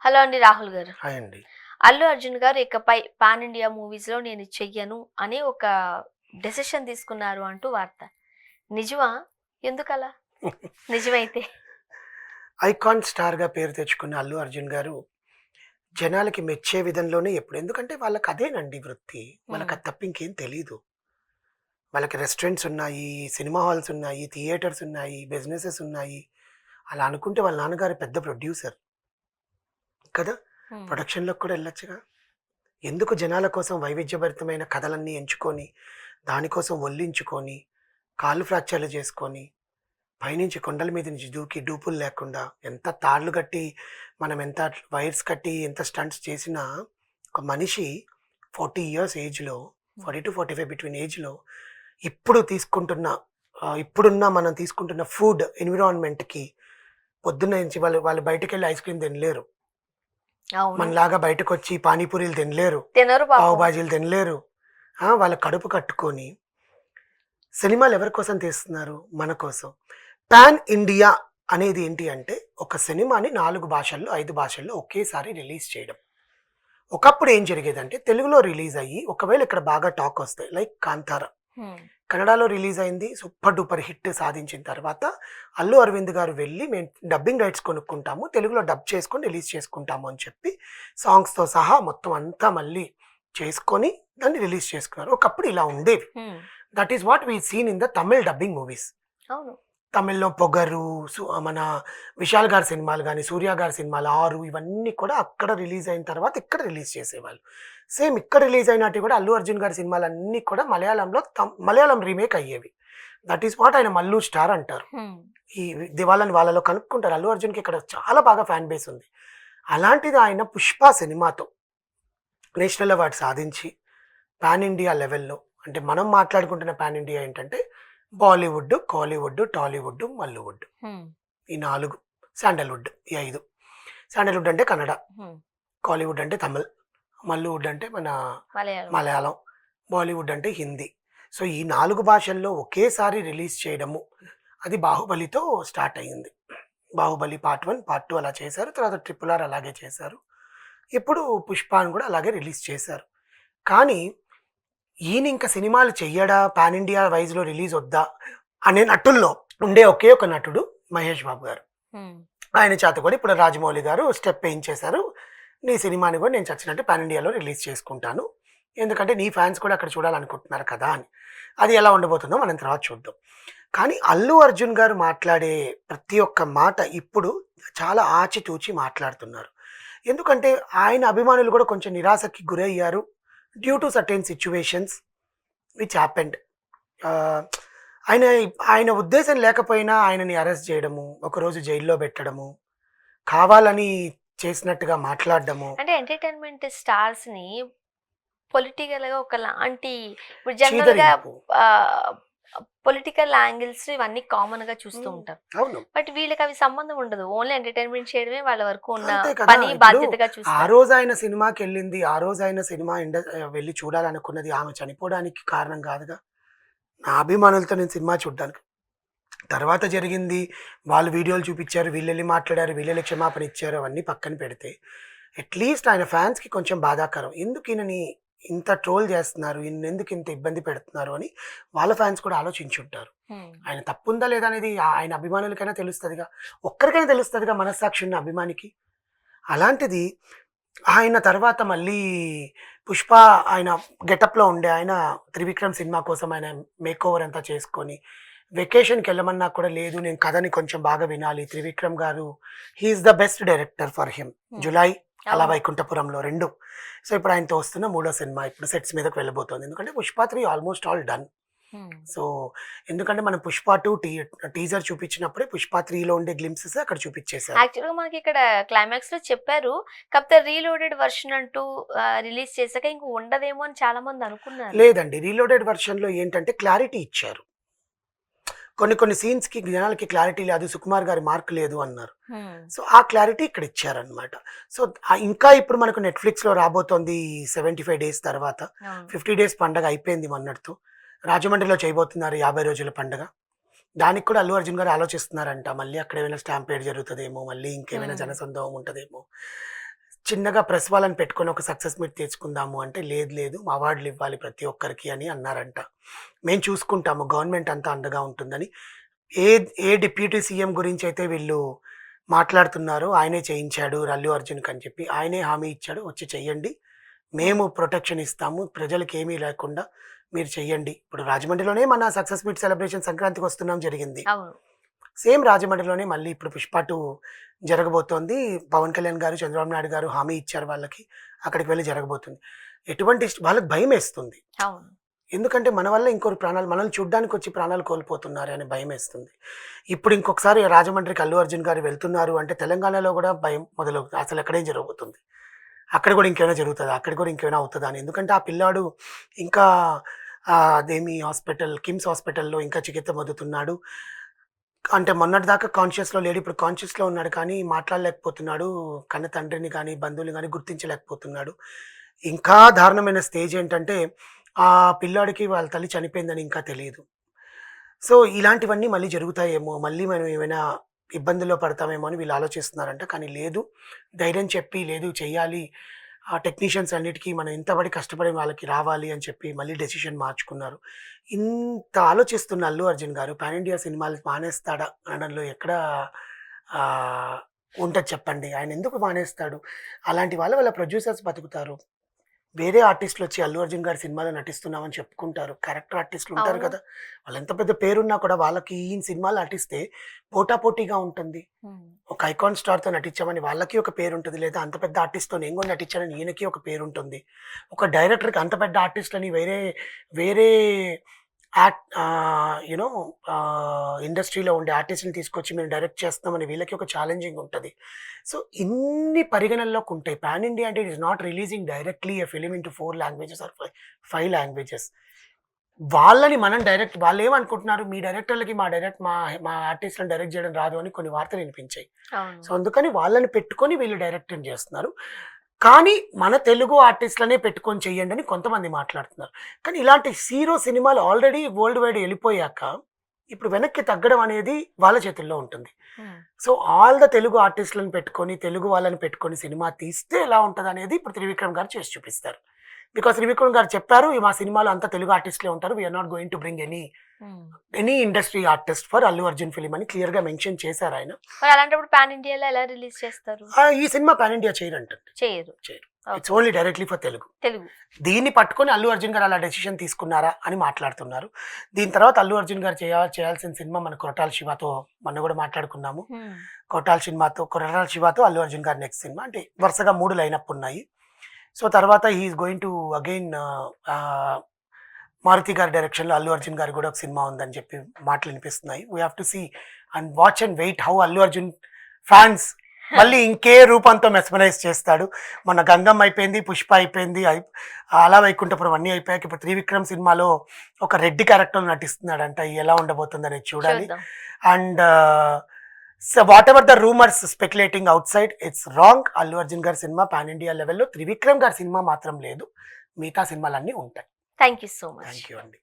Hello అండి రాహుల్ గారు. Hi అండి. అల్లు అర్జున్ గారు ఇకపై పాన్ ఇండియా మూవీస్‌లో నేను చెయ్యను అని ఒక డెసిషన్ తీసుకున్నారు అంటూ వార్త. నిజమా? ఎందుకలా? నిజమైతే? ఐకాన్ స్టార్‌గా పేరు తెచ్చుకున్న అల్లు అర్జున్ గారు జనాలకి మెచ్చే విధంలోనే ఎప్పుడు ఎందుకంటే వాళ్ళకి అదేనండి వృత్తి. హ్మ్. వాళ్ళకి అది తప్ప ఇంకేం తెలీదు. వాళ్ళకి రెస్టారెంట్స్ ఉన్నాయి, సినిమా హాల్స్ ఉన్నాయి, థియేటర్స్ ఉన్నాయి, బిజినెసెస్ ఉన్నాయి. అలా అనుకుంటే వాళ్ళ నాన్నగారు పెద్ద ప్రొడ్యూసర్ కదా! హ్మ్. ప్రొడక్షన్‌లోకి కూడా ఎళ్ళొచ్చుగా. ఎందుకు జనాల కోసం వైవిధ్యభరితమైన కథలన్నీ ఎంచుకొని, దానికోసం ఒల్లించుకొని, కాళ్ళు ఫ్రాక్చర్‌లు చేసుకొని పైనుంచి కొండల మీద నుంచి దూకి డూపులు లేకుండా ఎంత తాళ్ళు కట్టి మనం ఎంత వైర్స్ కట్టి ఎంత స్టంట్స్ చేసినా ఒక మనిషి 40 ఇయర్స్ ఏజ్లో హ్మ్. 40-45 బిట్వీన్ ఏజ్లో ఇప్పుడు తీసుకుంటున్న ఇప్పుడున్న మనం తీసుకుంటున్న ఫుడ్ ఎన్విరాన్మెంట్కి పొద్దున్న నుంచి వాళ్ళు వాళ్ళు బయటకు వెళ్ళి ఐస్ క్రీమ్ తినలేరు. అవును. మనలాగా బయటకు వచ్చి పానీపూరీలు తినలేరు, తినరు పావు పాపం. బాజీలు తినలేరు. వాళ్ళ కడుపు కట్టుకొని సినిమాలు ఎవరి కోసం తీస్తున్నారు? మన కోసం. పాన్ ఇండియా అనేది ఏంటి అంటే, ఒక సినిమాని 4 భాషల్లో, 5 భాషల్లో ఒకేసారి రిలీజ్ చేయడం. ఒకప్పుడు ఏం జరిగేదంటే, తెలుగులో రిలీజ్ అయ్యి, ఒకవేళ ఇక్కడ బాగా టాక్ వస్తే లైక్ 'కాంతార' హ్మ్. కన్నడలో రిలీజ్ అయింది. సూపర్ డూపర్ హిట్ సాధించిన తర్వాత, అల్లు అరవింద్ గారు వెళ్లి, "మేము డబ్బింగ్ రైట్స్ కొనుక్కుంటాము. తెలుగులో డబ్ చేసుకొని రిలీజ్ చేసుకుంటాము" అని చెప్పి, సాంగ్స్‌తో సహా మొత్తం అంతా మళ్ళీ చేసుకొని, దాన్ని రిలీజ్ చేసుకున్నారు. ఒకప్పుడు ఇలా ఉండేవి. Hmm. That is what we seen in the Tamil dubbing movies. అవును. తమిళ్‌లో 'పొగరు', మన 'విశాల్' గారి సినిమాలు గాని, 'సూర్య' గారి సినిమాలు 'ఆరు' ఇవన్నీ కూడా అక్కడ రిలీజ్ అయిన తర్వాత ఇక్కడ రిలీజ్ చేసేవాళ్ళు. సేమ్ ఇక్కడ రిలీజ్ అయినటివి కూడా 'అల్లు అర్జున్' గారి సినిమాలన్నీ కూడా మలయాళంలో మలయాళం రీమేక్ అయ్యేవి. దట్ ఈస్ వాట్ ఆయన 'మల్లు స్టార్' అంటారు. హ్మ్. ఈ వాళ్ళని వాళ్ళలో కనుక్కుంటారు. 'అల్లు అర్జున్‌కి' ఇక్కడ చాలా బాగా ఫ్యాన్ బేస్ ఉంది. అలాంటిది ఆయన 'పుష్ప' సినిమాతో నేషనల్ అవార్డ్ సాధించి పాన్ ఇండియా లెవెల్‌లో అంటే మనం మాట్లాడుకుంటున్న పాన్ ఇండియా ఏంటంటే బాలీవుడ్, కాలీవుడ్, టాలీవుడ్, మల్లీవుడ్. హ్మ్. ఈ 4 శాండల్‌వుడ్ ఈ 5. శాండల్‌వుడ్ అంటే కన్నడ, హ్మ్. కాలీవుడ్ అంటే తమిళ్, మల్లీవుడ్ అంటే మన మలయాళం. మలయాళం, బాలీవుడ్ అంటే హిందీ. సో, ఈ 4 భాషల్లో ఒకేసారి రిలీజ్ చేయడము అది 'బాహుబలి'తో స్టార్ట్ అయింది. 'బాహుబలి పార్ట్ 1, పార్ట్ 2' అలా చేశారు. తర్వాత 'ట్రిపుల్ ఆర్' అలాగే చేశారు. ఇప్పుడు 'పుష్ప'ని కూడా అలాగే రిలీజ్ చేశారు. కానీ ఈయనింక సినిమాలు చెయ్యడా? Pan India వైస్‌లో రిలీజొద్దా? అనే నటుల్లో ఉండే ఒకే ఒక నటుడు 'మహేష్ బాబు' గారు. హ్మ్. ఆయన చేత కూడా ఇప్పుడు 'రాజమౌళి' గారు స్టెప్ ఏయించేశారు. నీ సినిమాని కూడా నేను చచ్చినట్టు పాన్ ఇండియాలో రిలీజ్ చేసుకుంటాను. ఎందుకంటే నీ ఫ్యాన్స్ కూడా అక్కడ చూడాలనుకుంటున్నారు కదా! అని. అది ఎలా ఉండబోతుందో మనం తర్వాత చూద్దాం. కానీ 'అల్లు అర్జున్' గారు మాట్లాడే ప్రతి ఒక్క మాట ఇప్పుడు చాలా ఆచితూచి మాట్లాడుతున్నారు. ఎందుకంటే ఆయన అభిమానులు కూడా కొంచెం నిరాశకి గురయ్యారు. Due to certain situations which happened. ఆహ్, ఆయన ఆయన ఉద్దేశం లేకపోయినా ఆయనని అరెస్ట్ చేయడము, ఒకరోజు జైల్లో పెట్టడము, కావాలని చేసినట్టుగా మాట్లాడడము. అంటే ఎంటర్‌టైన్‌మెంట్ స్టార్స్‌ని పొలిటికల్‌గా ఒకలాంటి ఇప్పుడు జనరల్‌గా చీదరింపు. ఆహ్, పొలిటికల్ యాంగిల్స్ ఇవన్నీ కామన్‌గా చూస్తూ హ్మ్. ఉంటాం. అవును. బట్ వీళ్ళకవి సంబంధం ఉండదు. ఓన్లీ ఎంటర్‌టైన్‌మెంట్ చేయడమే వాళ్ళ వరకు ఉన్న అంతే కదా! పని, ఇప్పుడు బాధ్యతగా ఆ చూస్తారు. రోజు ఆయన సినిమాకెళ్ళింది, ఆ రోజు ఆయన సినిమా వెళ్లి చూడాలనుకున్నది ఆమె చనిపోవడానికి కారణం కాదుగా. నా అభిమానులతో నేను సినిమా చూడ్డానికి. తర్వాత జరిగింది వాళ్ళు వీడియోలు చూపిచ్చారు, వీళ్ళెళ్లి మాట్లాడారు, వీళ్ళెళ్లి క్షమాపణ ఇచ్చారు అవన్నీ పక్కన పెడితే, అట్‌లీస్ట్ ఆయన ఫ్యాన్స్‌కి కొంచెం బాధాకరం. ఎందుకు ఈయనని ఇంత ట్రోల్ చేస్తున్నారు, ఈయనెందుకు ఇంత ఇబ్బంది పెడుతున్నారు అని వాళ్ళ ఫ్యాన్స్ కూడా ఆలోచించుంటారు. హ్మ్. ఆయన తప్పుందా లేదా అనేది ఆయన అభిమానులకైనా తెలుస్తదిగా. ఒక్కరికైనా తెలుస్తదిగా మనస్సాక్షి ఉన్న అభిమానికి. అలాంటిది ఆయన తర్వాత మళ్ళీ 'పుష్ప' ఆయన గెటప్‌లో ఉండే ఆయన 'త్రివిక్రమ్' సినిమా కోసం ఆయన మేకోవర్ అంతా చేసుకొని, వెకేషన్‌కెళ్ళమన్నా కూడా లేదు నేను కథని కొంచెం బాగా వినాలి. 'త్రివిక్రమ్' గారు he is the best director for him. హ్మ్. 'జులై', 'అల అవును. వైకుంఠపురంలో' 2. సో, ఇప్పుడు ఆయనతో వస్తున్న మూడో సినిమా ఇప్పుడు సెట్స్ మీదకి వెళ్ళబోతోంది. ఎందుకంటే 'పుష్ప 3' ఆల్‌మోస్ట్ ఆల్ డన్. హ్మ్. సో, ఎందుకంటే మనం 'పుష్ప 2' టీజర్ చూపించినప్పుడే 'పుష్ప 3'లో ఉండే గ్లింప్సెస్ అక్కడ చూపించేశారు. యాక్చువల్‌గా మనకిక్కడ క్లైమాక్స్‌లో చెప్పారు. కాకపోతే రీలోడెడ్ వెర్షన్ అంటూ రిలీజ్ చేసాక ఇంక ఉండదేమో అని చాలామంది అనుకున్నారు. లేదండి. రీలోడెడ్ వెర్షన్‌లో ఏంటంటే క్లారిటీ ఇచ్చారు. కొన్ని కొన్ని సీన్స్‌కి జనాలకి క్లారిటీ లేదు. 'సుకుమార్' గారి మార్క్ లేదు అన్నారు. హ్మ్. సో, ఆ క్లారిటీ ఇక్కడ ఇచ్చారనమాట. సో, ఇంకా ఇప్పుడు మనకు నెట్‌ఫ్లిక్స్‌లో రాబోతోంది 75 డేస్ తర్వాత. అవును. 50 డేస్ పండగ అయిపోయింది మొన్నటితో. రాజమండ్రిలో చేయబోతున్నారు 50 రోజుల పండగ. దానికి కూడా 'అల్లు అర్జున్' గారు ఆలోచిస్తున్నారంట. మళ్ళీ అక్కడ ఏమైనా స్టాంపేడ్ జరుగుతదేమో, మళ్ళీ ఇంకేమైనా హ్మ్. జనసందోహం ఉంటదేమో. చిన్నగా ప్రెస్ వాళ్ళని పెట్టుకొని ఒక సక్సెస్ మీట్ తెచ్చుకుందాము అంటే లేదు లేదు అవార్డులు ఇవ్వాలి ప్రతి ఒక్కరికి అని అన్నారంట. మేము చూసుకుంటాము గవర్నమెంట్ అంతా అండగా ఉంటుందని. ఏ ఏ డిప్యూటీ సీఎం గురించి అయితే వీళ్ళు మాట్లాడుతున్నారో ఆయనే చేయించాడు అల్లు అర్జున్కి అని చెప్పి ఆయనే హామీ ఇచ్చాడు, వచ్చి చెయ్యండి, మేము ప్రొటెక్షన్ ఇస్తాము, ప్రజలకు ఏమీ లేకుండా మీరు చెయ్యండి. ఇప్పుడు రాజమండ్రిలోనే మన సక్సెస్ మీట్ సెలబ్రేషన్ సంక్రాంతికి వస్తున్నాం జరిగింది. అవును. సేమ్ రాజమండ్రిలోనే మళ్ళీ ఇప్పుడు పుష్ప 2 జరగబోతోంది. పవన్ కళ్యాణ్ గారు, చంద్రబాబు నాయుడు గారు హామీ ఇచ్చారు వాళ్ళకి. అక్కడికి వెళ్ళి జరగబోతుంది. ఎటువంటి వాళ్ళకి భయమేస్తుంది. అవును. ఎందుకంటే మన వల్ల ఇంకొకరి ప్రాణాలు, మనల్ని చూడ్డానికి వచ్చి ప్రాణాలు కోల్పోతున్నారు అని భయమేస్తుంది. ఇప్పుడు ఇంకొకసారి రాజమండ్రికి అల్లు అర్జున్ గారు వెళ్తున్నారు అంటే తెలంగాణలో కూడా భయం మొదలవుతుంది. అసలు ఎక్కడేం జరగబోతుంది, అక్కడ కూడా ఇంకేమైనా జరుగుతుందా, అక్కడ కూడా ఇంకేమైనా అవుతుందా అని. ఎందుకంటే ఆ పిల్లాడు ఇంకా అదేమి హాస్పిటల్, కిమ్స్ హాస్పిటల్లో ఇంకా చికిత్స పొందుతున్నాడు. అంటే మొన్నటిదాకా కాన్షియస్‌లో లేడు. ఇప్పుడు కాన్షియస్‌లో ఉన్నాడు కానీ మాట్లాడలేకపోతున్నాడు. కన్న తండ్రిని కానీ, బంధువుల్ని గానీ గుర్తించలేకపోతున్నాడు. ఇంకా దారుణమైన స్టేజ్ ఏంటంటే, ఆ పిల్లాడికి వాళ్ళ తల్లి చనిపోయిందని ఇంకా తెలీదు. సో, ఇలాంటివన్నీ మళ్ళీ జరుగుతాయేమో, మళ్ళీ మనం ఏమైనా ఇబ్బందుల్లో పడతామేమో అని వీళ్ళు ఆలోచిస్తున్నారంట. కానీ లేదు, ధైర్యం చెప్పి లేదు చెయ్యాలి, ఆ టెక్నీషియన్స్ అన్నిటికీ మనం ఇంతబడి కష్టపడి వాళ్ళకి రావాలి అని చెప్పి మళ్ళీ డెసిషన్ మార్చుకున్నారు. ఇంత ఆలోచిస్తున్న అల్లు అర్జున్ గారు పాన్ ఇండియా సినిమాలు మానేస్తాడా అనడంలో ఎక్కడ ఉంటది చెప్పండి. ఆయన ఎందుకు మానేస్తాడు? అలాంటి వాళ్ళ ప్రొడ్యూసర్స్ బతుకుతారు. వేరే ఆర్టిస్టులు వచ్చి అల్లు అర్జున్ గారి సినిమాలో నటిస్తున్నామని చెప్పుకుంటారు. క్యారెక్టర్ ఆర్టిస్టులు ఉంటారు అవును. కదా! వాళ్ళు ఎంత పెద్ద పేరున్నా కూడా వాళ్ళకి ఈ సినిమాలో నటిస్తే పోటాపోటీగా ఉంటుంది. ఉమ్. ఒక ఒక ఐకాన్ స్టార్‌తో నటించామని వాళ్ళకి ఒక పేరుంటది. లేదా అంత పెద్ద ఆర్టిస్ట్‌తో నేను కూడా నటించానని ఈయనకి ఒక పేరుంటుంది. ఒక డైరెక్టర్‌కి అంత పెద్ద ఆర్టిస్ట్‌లని వేరే వేరే యూనో ఇండస్ట్రీలో ఉండే ఆర్టిస్ట్‌ని తీసుకొచ్చి మేము డైరెక్ట్ చేస్తున్నామని వీళ్ళకి ఒక ఛాలెంజింగ్ ఉంటది. సో, ఇన్ని పరిగణనలోకి ఉంటాయి. పాన్ ఇండియా అంటే it is not releasing directly a film into 4 languages or 5 languages. వాళ్ళని మనం డైరెక్ట్ వాళ్ళేమనుకుంటున్నారు, మీ డైరెక్టర్లకి మా మా ఆర్టిస్ట్‌లని డైరెక్ట్ చేయడం రాదు అని కొన్ని వార్తలు వినిపించాయి. అవును. సో, అందుకని వాళ్ళని పెట్టుకొని వీళ్ళు డైరెక్టింగ్ చేస్తున్నారు. కానీ మన తెలుగు ఆర్టిస్ట్‌లనే పెట్టుకొని చెయ్యండి అని కొంతమంది మాట్లాడుతున్నారు. కానీ ఇలాంటి హీరో సినిమాలు ఆల్రెడీ వరల్డ్ వైడ్ ఎళ్ళిపోయాక ఇప్పుడు వెనక్కి తగ్గడం అనేది వాళ్ళ చేతుల్లో ఉంటుంది. ఉమ్. సో, ఆల్ ద తెలుగు ఆర్టిస్ట్‌లని పెట్టుకొని, తెలుగు వాళ్ళని పెట్టుకొని సినిమా తీస్తే ఎలా ఉంటదనేది ఇప్పుడు త్రివిక్రమ్ గారు చేసి చూపిస్తారు. బికాస్ త్రివిక్రమ్ గారు చెప్పారు, మా సినిమాలో అంతా తెలుగు ఆర్టిస్ట్‌లే ఉంటారు. We are not going to bring um. Any industry artist for Allu Arjun film అని క్లియర్‌గా మెన్షన్ చేశారు ఆయన. మరి అలాంటప్పుడు పాన్ ఇండియాలో ఎలా రిలీజ్ చేస్తారు? ఈ సినిమా పాన్ ఇండియా చేయరంటండి. చేయరు. చేయరు. Okay. It's only directly for Telugu. Telugu. దీన్ని పట్టుకొని అల్లు అర్జున్ గారు అలా డెసిషన్ తీసుకున్నారా అని మాట్లాడుతున్నారు. దీని తర్వాత అల్లు అర్జున్ గారు చేయాల్సిన సినిమా మన కొరటాల శివతో మొన్న కూడా మాట్లాడుకున్నాము. ఉమ్. కొరటాల శివతో అల్లు అర్జున్ గారి నెక్స్ట్ సినిమా అంటే వరుసగా 3 లైనప్ ఉన్నాయి. సో, తర్వాత he is going to again Maruthi గారి డైరెక్షన్‌లో అల్లు అర్జున్ గారికి కూడా ఒక సినిమా ఉందని చెప్పి మాటలు వినిపిస్తున్నాయి. We have to see and watch and wait how Allu Arjun fans మళ్ళీ ఇంకే రూపంతో మెస్మరైజ్ చేస్తాడు. మొన్న గంగమ్మ అయిపోయింది, పుష్ప అయిపోయింది, అలా వైకుంఠపురం అన్నీ అయిపోయాక ఇప్పుడు త్రివిక్రమ్ సినిమాలో ఒక రెడ్డి క్యారెక్టర్‌లో నటిస్తున్నాడంట. ఎలా ఉండబోతుందనేది చూడాలి. చూద్దాం. And so what ever the rumours speculating out side it's wrong. Allu Arjun గారి సినిమా పాన్ ఇండియా లెవెల్‌లో, త్రివిక్రమ్ గారి సినిమా మాత్రం లేదు. మిగతా సినిమాలన్నీ ఉంటాయి. Thank you so much. Thank you అండి.